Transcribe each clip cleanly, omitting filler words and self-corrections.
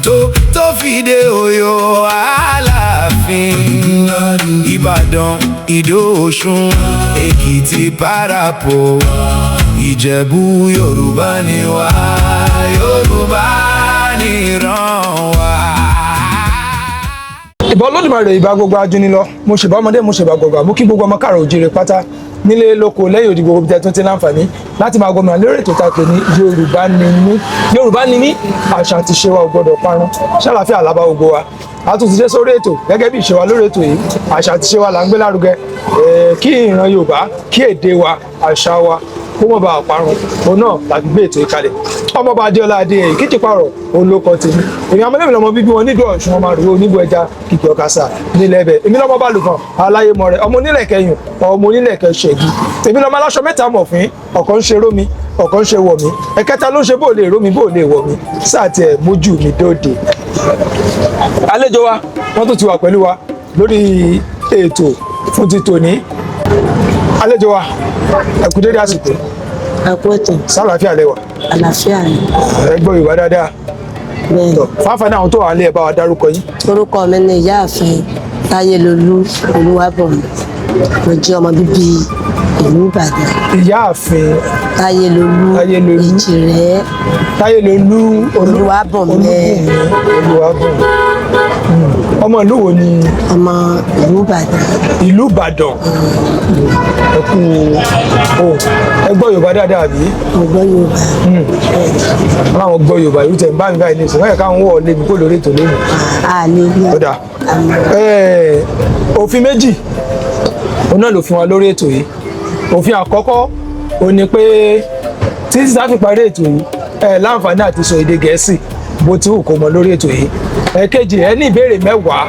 tó fi dé Ọ̀yọ́ Aláàfin. Ìbàdàn, Ìdó, Ọ̀ṣun, Èkìtì, Parapo, Ìjẹ̀bú, Yorùbá ni wá, Yorùbá Niran wá. Ìbà Olódùmarè, ìbà gbogbo ajúnilọ, mo ṣèbà ọmọdé, mo ṣèbà gbogbo, mo kí gbogbo ọmọ káàárọ̀ oòjíire pátá nílé lóko lẹ́yìn odi gbogbo bí tẹ́ tún ti láǹfààní láti máa gbọmọ lórí ètò ìtàkùn ní Yorùbá ni mí. Yorùbá ni mí, àṣà àti ìṣe wa ò gbọdọ̀ parun, ṣàlàáfíà àlábá gbogbo wa. A tún ti dé sórí ètò gẹ́gẹ́ bí ìṣe wa lórí ètò yìí, àṣà àti ìṣe wa là ń gbé lárugẹ, kí ìran Yorùbá, kí èdè wa, àṣà wa kó mọ̀ bá àparun, òun náà láti gbé ètò ìkalẹ̀. Omooba Adeola Adeyeye Kijipaoro olóko tèmi. Èmi amọ̀lẹ́mi lọ́mọ bíbí wọn nídò Ọ̀ṣun, ọmọ àrùwé oníbù ẹja kìkì ọ̀kasà nílẹ̀ ẹbẹ̀. Èmi lọ́mọ Balùfọ̀n aláyémọ rẹ̀, ọmọ onílẹ̀kẹ̀ yùn, ọmọ onílẹ̀kẹ̀ ṣẹ̀gì. Èmi lọ́mọ aláṣọ mẹ́ta mọ̀fín, ọ̀kan ń ṣe rómi, ọ̀kan ń ṣe wọ̀ mí. Ẹ̀kẹta ló ń ṣe bó lè rómi bó lè wọ̀ mí. Sáà tiẹ̀ mójú mi dóde. Àlejò wa, wọ́n tún ti wà pẹ̀lú wa lórí ètò fún ti tòní. Àlejò wa, ẹ kú dédé àsìkò. Àpótò. Sálàáfíà lẹ́wà. Àlàáfíà ni. Ẹ gbọ́ Yorùbá dáadáa. Bẹ́ẹ̀ni. Fáfáná àwọn tó wà nílé ẹ bá wa dárúkọ yín. Orúkọ mi ni Ìyáàfin Táyélolú Oluwabunmi. Mo jẹ́ ọmọ bíbí ìlú Ìbàdàn. Ìyáàfin Táyélolú Èjìrẹ́ Táyélolú Oluwabunmi. Oluwabunmi. Ọmọ ìlú wo ni? Ọmọ ìlú Ìbàdàn. Ìlú Ìbàdàn. Ẹ kú ohùn. Ẹ gbọ́ Yorùbá dáadáa bí? Mo gbọ́ Yorùbá. Wọ́n àwọn gbọ́ Yorùbá yóò tẹ̀ ń bá mi báyìí ní ìsìn. Wọ́n yẹ káwọn wọ̀ lé mi kó lórí ètò lónìí. Àlè ní. Ọ̀dà. Òfin méjì òun náà ló fi wọn lórí ètò yìí. Òfin àkọ́kọ́ ó ní pé títí tá fi parí ètò yìí láǹfààní àti sọ èdè Gẹ̀ẹ́sì bó ti wù kó mọ lórí ètò yìí. Ẹ̀kejì, ẹ ní ìbéèrè 10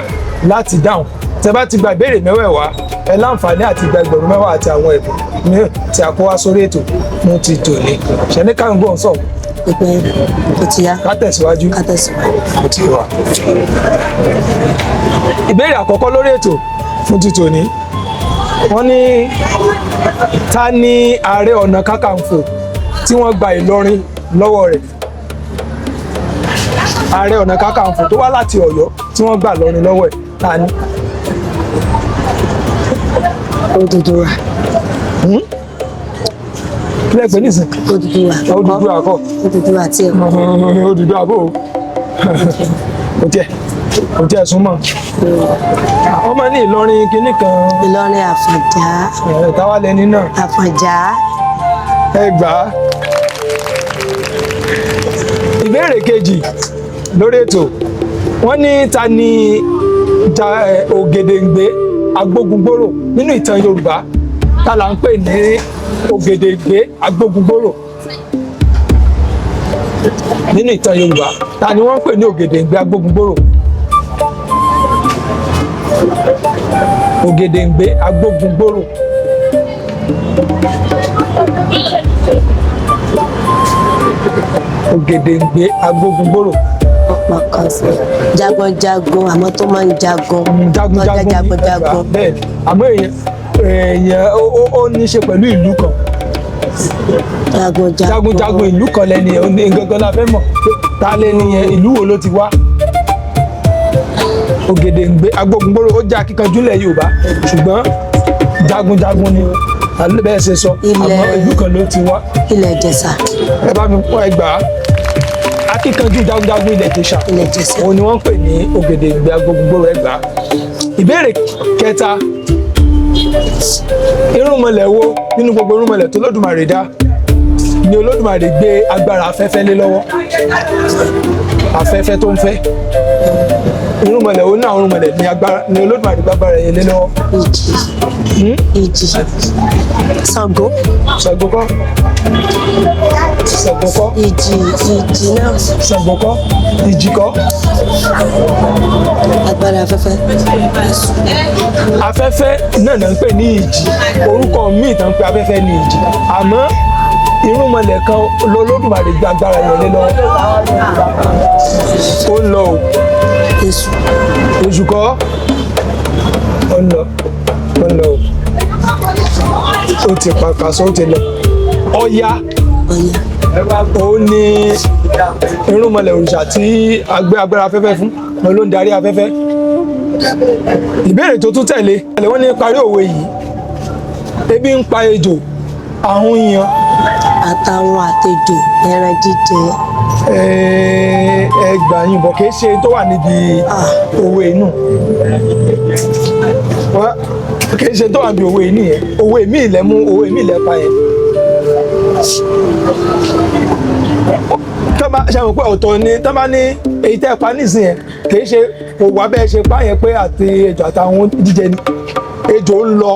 láti dáhùn. Tẹ́ bá ti gba ìbéèrè 10 ẹ láǹfààní àti gba ẹgbẹ̀rún 10 àti àwọn ẹ̀bùn mìíràn tí a kó wá sórí ètò mú ti tòní. Ṣẹ̀ní káwọn gbọ́n sọ̀rọ̀. Ìpẹ́ ó ti yá. Ká tẹ̀síwájú. Ká tẹ̀síwájú. Ó ti wà. Ìbéèrè àkọ́kọ́ lórí ètò fún ti tòní. Wọ́n ní ta ni Ààrẹ Ọ̀nà Kakanfò tí wọ́n gba Ìlọrin lọ́wọ́ rẹ̀? Ààrẹ Ọ̀nà Kakanfò tó wá láti Ọ̀yọ́ tí wọ́n gbà Ìlọrin lọ́wọ́ ẹ̀ ta ni? Odùduwà. Kí lẹ pè nísìn? Odùduwà. Odùduwà kọ́. Odùduwà tí ẹ kọ́. Odùduwà bò ó. Kò tiẹ̀ súnmọ́. Wọ́n máa ní Ìlọrin kinní kan. Ìlọrin Àfọ̀njá. Táwa lẹni náà. Àfọ̀njá. Ẹ gbà á. Ìbéèrè kejì lórí ètò. Wọ́n ní ta ni Ògèdèngbé Agbógungbòrò nínú ìtàn Yorùbá? Ta là ń pè ní Ògèdèngbé Agbógungbòrò nínú ìtàn Yorùbá? Ta ni wọ́n ń pè ní Ògèdèngbé Agbógungbòrò? Ògèdèngbé Agbógungbòrò. Ògèdèngbé Agbógungbòrò. Jagunjagun, àmọ́ tó máa ń jagun. Jagunjagun. Bẹ́ẹ̀ni, àmọ́ èèyàn ó ní í ṣe pẹ̀lú ìlú kan. Jagunjagun ìlú kan lẹ́ni ẹ̀ gangan la fẹ́ mọ̀. Ta lẹ́ni yẹn, ìlú wo ló ti wá? Ògèdèngbé Agbógungbòrò ó jẹ́ akíkanjú ilẹ̀ Yorùbá ṣùgbọ́n jagunjagun ni bẹ́ẹ̀ ṣe sọ, àmọ́ ìlú kan ló ti wá. Ilẹ̀ Ìjẹ̀ṣà. Ẹ bá mi pọ́ ẹgbàá. Akíkanjú jagunjagun ilẹ̀ Ìjẹ̀ṣà òun ni wọ́n ń pè ní Ògèdèngbé Agbógungbòrò ẹgbàá. Ìbéèrè kẹta, irúnmọlẹ̀ wo nínú gbogbo irúnmọlẹ̀ tó Olódùmarè dá ni Olódùmarè gbé agbára afẹ́fẹ́ lé lọ́wọ́? Afẹ́fẹ́ tó ń fẹ́. Irúnmọlẹ̀ wo ní àwọn irúnmọlẹ̀ ni Olódùmarè gbágbára yẹn lé lọ́wọ́? Ìjì. Ṣàngó. Ṣàngó kọ́. Ṣàngó kọ́. Ìjì náà. Ṣàngó kọ́. Ìjì kọ́. Agbára afẹ́fẹ́. Afẹ́fẹ́ náà ń pè ní ìjì. Orúkọ míì tán pé afẹ́fẹ́ ní ìjì. Àmọ́ irúnmọlẹ̀ kan l'Olódùmarè gbágbára yẹn lé lọ́wọ́. Ó ń lọ o. Èṣù. Èṣù kọ́. Ó ń lọ. Ó ń lọ o. Ó ti pàkàṣọ, ó ti lọ. Ọya. òun ni irúnmọlẹ̀ òrìṣà tí a gbé agbára afẹ́fẹ́ fún, òun ló ń darí afẹ́fẹ́. Ìbéèrè tó tún tẹ̀lé wọ́n ní parí òwe yìí, ebi ń pa ejò ahun yan. Àtàwọn àtejò ẹran jíjẹ. Ẹgbà yìnbọn kì í ṣe tó wà níbi òwe inú, kì í ṣe tó wà níbi òwe inú yẹn, òwe mi ilẹ̀ mú, òwe mi ilẹ̀ pa yẹn. Ṣé àwọn pé ọ̀tọ̀ ni tọ́ bá ní èyí tẹ́ pa nísìnyí yẹn kì í ṣe kò wá bẹ́ẹ̀ ṣe pa yẹn pé àti ejò àtàwọn jíjẹ ni, ejò ń lọ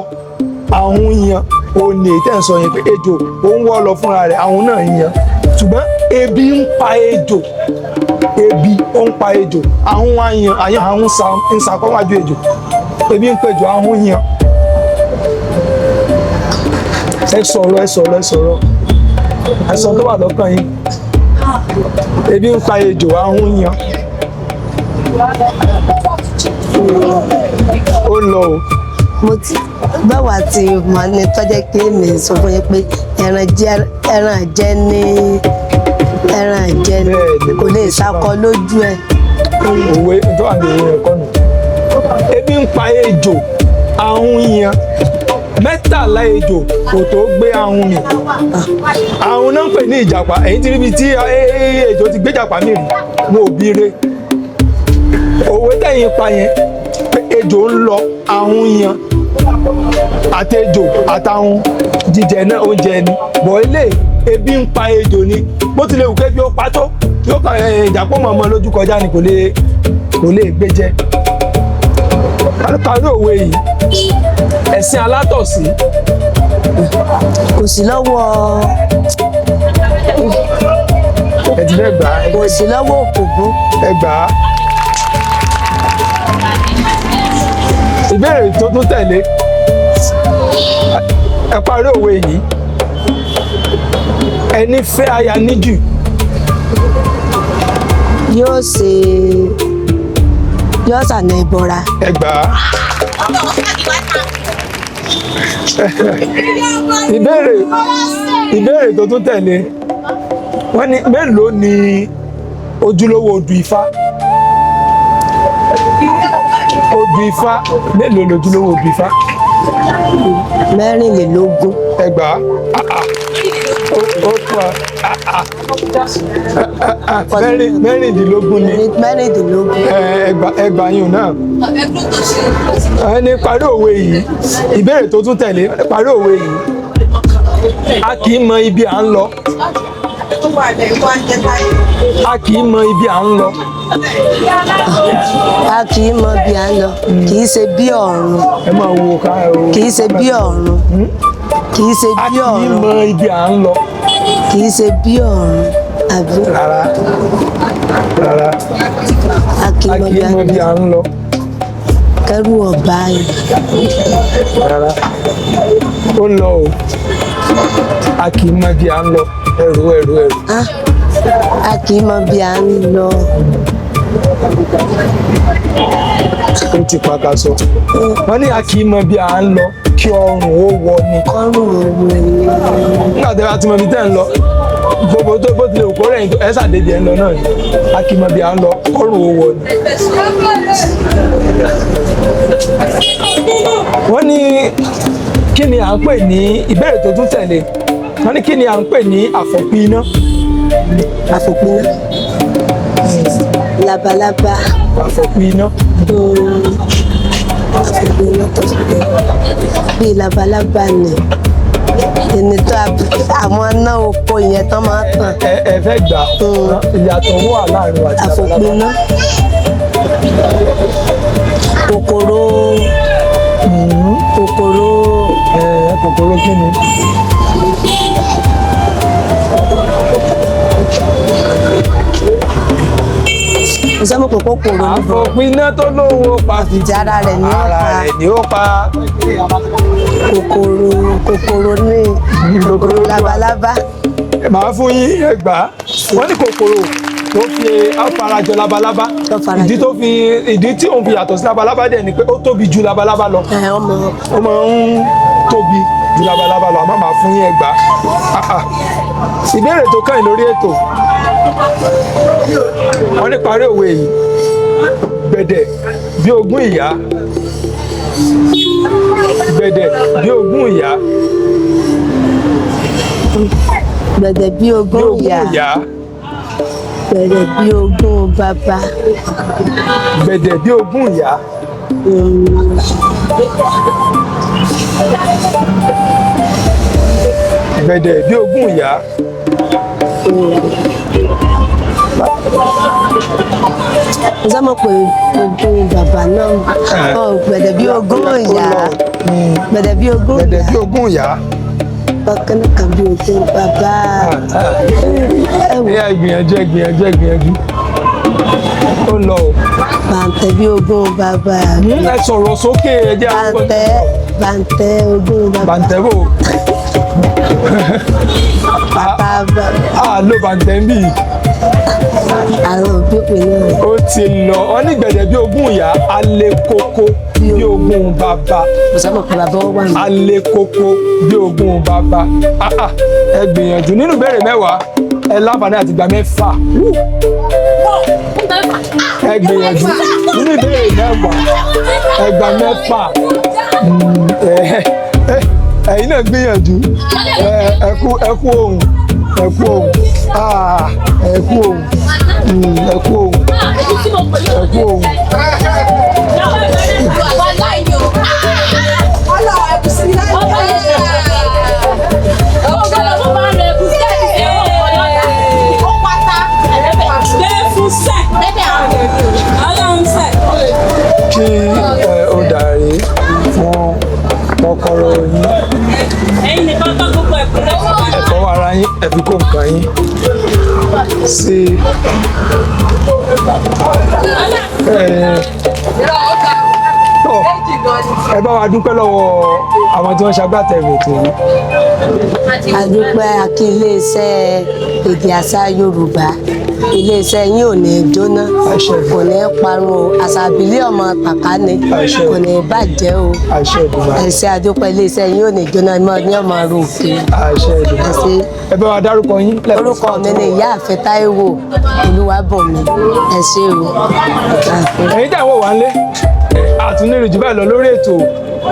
ahun yan, òun ni èyí tẹ́ ń sọ yẹn pé ejò ó ń wọ́ lọ fúnra rẹ̀, ahun náà yan, ṣùgbọ́n ebi ń pa ejò, ebi ó ń pa ejò, ahun wá yan, ahun ń sàkọ́wájú ejò, ebi ń pejò, ahun yan. Ẹ sọ̀rọ̀ àìsàn tó wà lọ́kàn yín. Ebi ń pa ejò, ahun yan. Ó lọ o. Mo ti báwa ti mọ̀ ní tọ́jẹ́ pé mi sọ fún yín pé ẹran jẹ ni kò lè sakọ lójú ẹ. Òwe tó wà ní òwe ẹ̀kọ́ nù. Ebi ń pa ejò, ahun yan. Mẹ́tàlá ejò kò tó gbé ahun mi. Ahun náà ń pè ní ìjàpá. Èyí ti ríbi tí ejò ti gbé ìjàpá mi rí, mo ò bí re. Òwe tẹ̀yìn pa yẹn pé ejò ń lọ, ahun yan, àtejò àtàhun jíjẹ náà oúnjẹ ni. Bọ̀ ilé ebi ń pa ejò ni, bó tilẹ̀ wù kébi ó pa tó, yóò kàn ìjàpọ̀ mọ̀ọ́mọ́ lójú kọjá ni kò lè gbé jẹ. Parí òwe yìí, ẹ̀sìn alátọ̀sí kò sí lọ́wọ́ ẹ ti fẹ́ gbà á. kò sí lọ́wọ́ òkòbó. Ẹ gbà á. Ìbéèrè tó tún tẹ̀lé, ẹ parí òwe yìí, ẹni fẹ́ aya níjù yóò sànà ìbọra. Ẹ gbà á. Ìbéèrè tó tún tẹ̀lé, wọ́n ní mélòó ni ojúlówó odù Ifá? Odù Ifá mélòó lójúlówó odù Ifá? 24. Ẹ gbà á. Ó pa mẹ́rìndínlógún ni. 24. Ẹgbà yìí náà. Ẹni parí òwe yìí, ìbéèrè tó tún tẹ̀lé, parí òwe yìí, a kì í mọ ibi à ń lọ. A kì í mọ ibi à ń lọ. A kì í mọ bí à ń lọ, kì í ṣe bí ọ̀run. Ẹ máa wo ká ẹ o. Kì í ṣe bí ọ̀run. Kì í ṣe bí A kì í ọ̀run. mọ ibi à ń lọ. Kì í ṣe bí ọ̀run. Àbí? Rárá. A kì í mọ bí à ń lọ. À ń lọ. Kẹ́rù ọ̀bá yìí. Rárá. Ó lọ o. A kì í mọ bí à ń lọ. Ẹrù. A kì í mọ bí à ń lọ. Ó ti pàkàṣọ. Wọ́n ní a kì í mọ bí à ń lọ kí ọrùn ó wọ ni. Kọ́rùn òwò ni. Nígbà tí a ti mọ ibi tẹ́ ń lọ, gbogbo tó bó tilẹ̀ òkú rẹ̀ ẹ ṣàdédé ẹ̀ ń lọ náà ni. A kì í mọ bí à ń lọ kọ́rùn ó wọ ni. Wọ́n ní kí ni à ń pè ní ìbéèrè tó tún tẹ̀lé? Wọ́n ní kí ni à ń pè ní àfọ̀pin iná? Àfòpin náà. Labalábá. Àfọ̀pin iná. Àfòpin náà tó ti pé bíi labalábá ni. Ẹni tó àwọn náà oko yẹn tán máa tàn. Ẹ fẹ́ gbà ìyàtọ̀ wà láàrin wa àti labalábá. Àfòpin náà. Kòkòrò. Kòkòrò kí ni? Ìsọ́mù kòkòrò níbo? Àfọ̀pin iná tó lóhùn ó pa Ìdí ara rẹ̀ ni ó pa. Ara rẹ̀ ni ó pa. Kòkòrò ní labalábá. Màá fún yín ẹgbàá. Wọ́n ní kòkòrò tó fi àfarajọ labalábá. Ìdí tí òun fi yàtọ̀ sí labalábá dẹ̀ ni pé ó tóbi ju labalábá lọ. Ọmọ. Ó máa ń tóbi ju labalábá lọ àmọ́ màá fún yín ẹgbàá. Ìbéèrè tó kàn lórí ètò wọ́n ní parí òwe yìí gbẹ̀dẹ̀ bí ogún ìyá gbẹ̀dẹ̀ bí ogún ìyá gbẹ̀dẹ̀ bí ogún ìyá gbẹ̀dẹ̀ bí ogún bàbá gbẹ̀dẹ̀ bí ogún ìyá. Gbẹ̀dẹ̀ bí ogún ìyá. Mo sá mọ̀ pé ogún bàbá náà gbẹ̀dẹ̀ bí ogún ìyá gbẹ̀dẹ̀ bí ogún ìyá. Gbẹ̀dẹ̀ bí ogún ìyá. Bakanna kan bí ogún bàbá. Ẹ gbìyànjú. Ó lọ o. Bàǹtẹ̀ bí ogún bàbá. Ẹ sọ̀rọ̀ sókè ẹ jẹ́ àwọn. Bàǹtẹ̀ ogún bàbá. Bàǹtẹ̀ bò. Bàbá lo bàǹtẹ̀ ń bì. àwọn òbí pè náà. Ó ti lọ ọ ní gbẹ̀dẹ̀ bí ogún ìyá alẹ́ koko bí ogún bàbá. Mo sábà pé bàbá wà ní. Alẹ́ koko bí ogún bàbá. Ẹ gbìyànjú nínú ìbéèrè mẹ́wàá ẹ láǹfààní àti ìgbà mẹ́fà. Ẹ gbìyànjú nínú ìbéèrè mẹ́wàá ẹgbà mẹ́fà. Ẹ̀yin náà gbìyànjú ẹ kú ohùn ẹ kú ohùn. Kí ó dàrí fún kọ́kọ́rọ́ yín. Ẹ̀kọ́ ara yín ẹ̀bí kò nǹkan yín sí ẹ bá wa dúpẹ́ lọ́wọ́ àwọn tí wọ́n ṣagbátẹrù ètò yìí. A dúpẹ́ àkí iléeṣẹ́ èdè àṣà Yorùbá iléeṣẹ́ yín ò ní jóná kò ní parun o àṣà àbílẹ̀ ọmọ Bakanna kò ní bàjẹ́ o ẹ̀ṣẹ̀ àdúpẹ́ iléeṣẹ́ yín ò ní jóná ní ọmọ ro òkè. Ẹ bá wa dárúkọ yín. Orúkọ mi ni ìyáàfin Taiwo Oluwabunmi ẹ ṣé o. Ẹ̀yin tí àwọn wà ń lé àtúnlérò jù báyìí lọ lórí ètò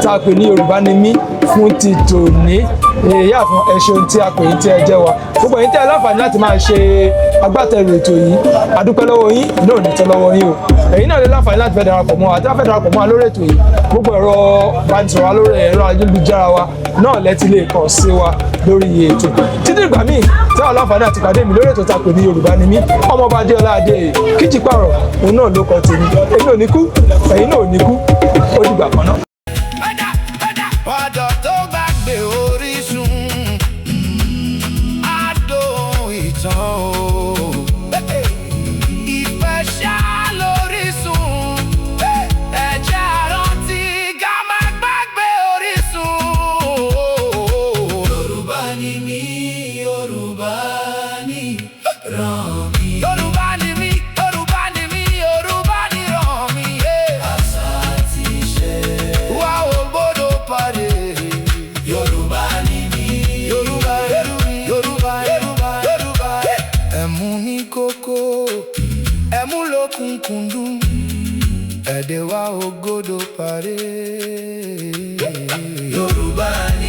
tá a pè ní Yorùbá Ni Mi fún ti tòní. Ìyáàfin ẹ ṣeun tí a pè yín tí ẹ jẹ́ wa gbogbo yín tẹ́ ẹ láǹfààní láti máa ṣe agbátẹrù ètò yìí a dúpẹ́ lọ́wọ́ yín náà ní tẹ́ lọ́wọ́ yín o. Ẹ̀yin náà lè láǹfààní láti fẹ́ darapọ̀ mọ́ wa tí wọ́n fẹ́ darapọ̀ mọ́ wa lórí ètò yìí gbogbo ẹ̀rọ ìbánisọ̀rọ̀ wa lórí ẹ̀rọ ayélujára wa náà lẹ́tí lè kàn sí wa lórí ètò. Títí ìgbà míì tí wọ́n láǹfààní àti pàdé mi lórí ètò tá a pè ní Yorùbá Ni Mi Omooba Adeola Adeyeye Kijipaoro òun náà ló kọ tèmi èmi ò ní kú ẹ̀yin náà ò ní kú ó dìgbà kan náà. Ọ̀dọ̀ tó gbàgbé orísun adùn ìtàn o. Ìfẹ́ ṣá lórísun ẹ̀jẹ̀ àrántí ká má gbàgbé orísun. Yorùbá ni mí, Yorùbá ni ràn mí. Yorùbá ni mí, Yorùbá ni mí, Yorùbá ni ràn mí. Àṣà àti ìṣe wa ò gbọdọ̀ parẹ́. Yorùbá ni mí, Yorùbá ẹ̀mú ní kókó ẹ̀mú lókùnkùndùn èdè wa ò gbọdọ̀ parẹ́. Yorùbá ni